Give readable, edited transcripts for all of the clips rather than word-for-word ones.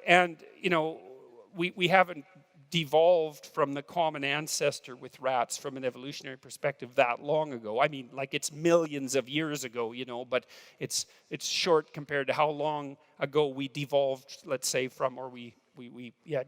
you know, we haven't devolved from the common ancestor with rats from an evolutionary perspective that long ago. I mean, like it's millions of years ago, you know, but it's short compared to how long ago we devolved, let's say, from, or we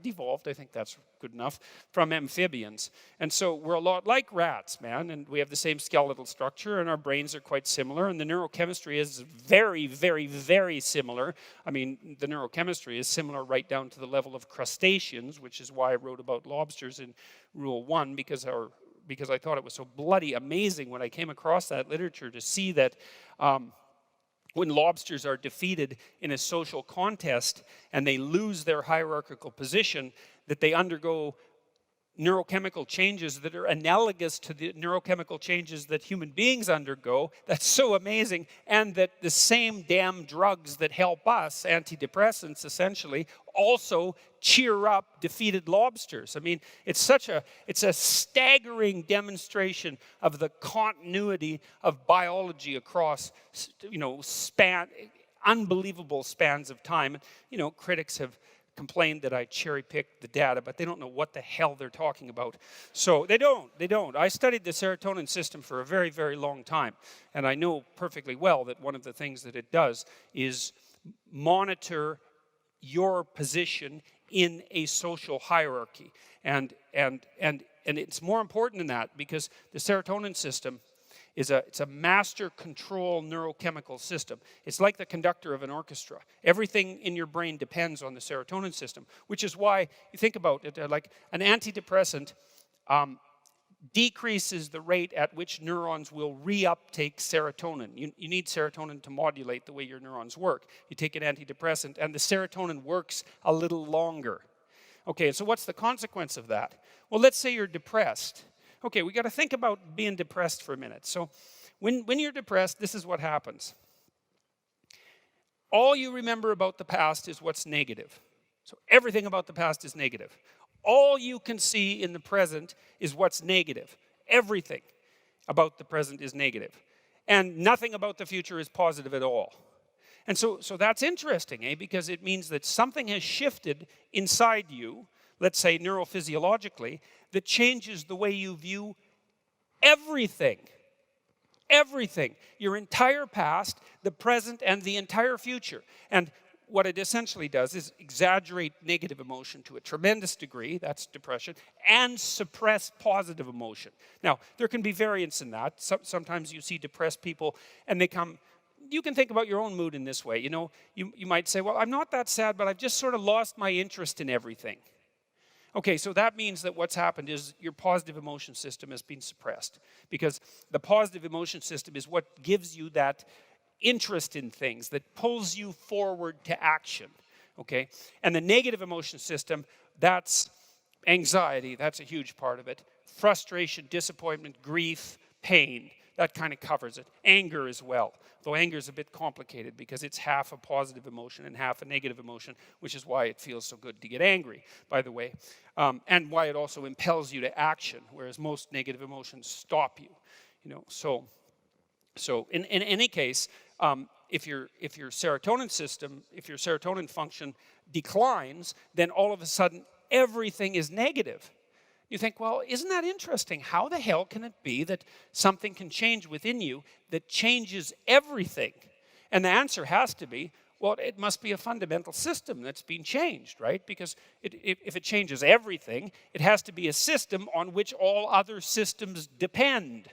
devolved, I think that's good enough, from amphibians. And so we're a lot like rats, man, and we have the same skeletal structure, and our brains are quite similar, and the neurochemistry is very, very, very similar. I mean, the neurochemistry is similar right down to the level of crustaceans, which is why I wrote about lobsters in Rule 1, because I thought it was so bloody amazing when I came across that literature to see that when lobsters are defeated in a social contest and they lose their hierarchical position, that they undergo neurochemical changes that are analogous to the neurochemical changes that human beings undergo. That's so amazing. And that the same damn drugs that help us, antidepressants essentially, also cheer up defeated lobsters. I mean, it's a staggering demonstration of the continuity of biology across, you know, unbelievable spans of time. You know, critics have complained that I cherry-picked the data, but they don't know what the hell they're talking about. So they don't. I studied the serotonin system for a very, very long time, and I know perfectly well that one of the things that it does is monitor your position in a social hierarchy. And it's more important than that, because the serotonin system it's a master control neurochemical system. It's like the conductor of an orchestra. Everything in your brain depends on the serotonin system, which is why you think about it like an antidepressant decreases the rate at which neurons will reuptake serotonin. You need serotonin to modulate the way your neurons work. You take an antidepressant and the serotonin works a little longer. Okay, so what's the consequence of that? Well, let's say you're depressed. Okay, we got to think about being depressed for a minute. So when you're depressed, this is what happens. All you remember about the past is what's negative. So everything about the past is negative. All you can see in the present is what's negative. Everything about the present is negative. And nothing about the future is positive at all. And so that's interesting, because it means that something has shifted inside you, let's say neurophysiologically, that changes the way you view everything. Everything. Your entire past, the present, and the entire future. And what it essentially does is exaggerate negative emotion to a tremendous degree, that's depression, and suppress positive emotion. Now, there can be variance in that. Sometimes you see depressed people, and you can think about your own mood in this way. You know, you might say, well, I'm not that sad, but I've just sort of lost my interest in everything. Okay, so that means that what's happened is your positive emotion system has been suppressed, because the positive emotion system is what gives you that interest in things, that pulls you forward to action, okay? And the negative emotion system, that's anxiety, that's a huge part of it. Frustration, disappointment, grief, pain, that kind of covers it. Anger as well, though anger is a bit complicated because it's half a positive emotion and half a negative emotion, which is why it feels so good to get angry, by the way, and why it also impels you to action, whereas most negative emotions stop you. You know, so in any case, if your serotonin system, if your serotonin function declines, then all of a sudden everything is negative. You think, well, isn't that interesting? How the hell can it be that something can change within you that changes everything? And the answer has to be, well, it must be a fundamental system that's been changed, right? Because if it changes everything, it has to be a system on which all other systems depend.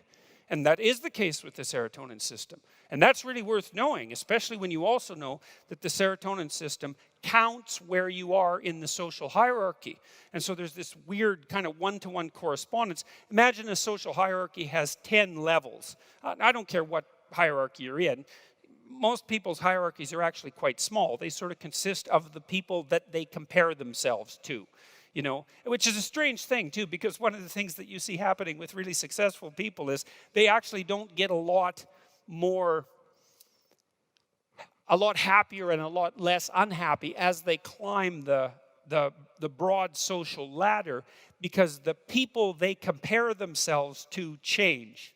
And that is the case with the serotonin system. And that's really worth knowing, especially when you also know that the serotonin system counts where you are in the social hierarchy. And so there's this weird kind of one-to-one correspondence. Imagine a social hierarchy has 10 levels. I don't care what hierarchy you're in. Most people's hierarchies are actually quite small. They sort of consist of the people that they compare themselves to. You know, which is a strange thing too, because one of the things that you see happening with really successful people is they actually don't get a lot happier and a lot less unhappy as they climb the broad social ladder, because the people they compare themselves to change.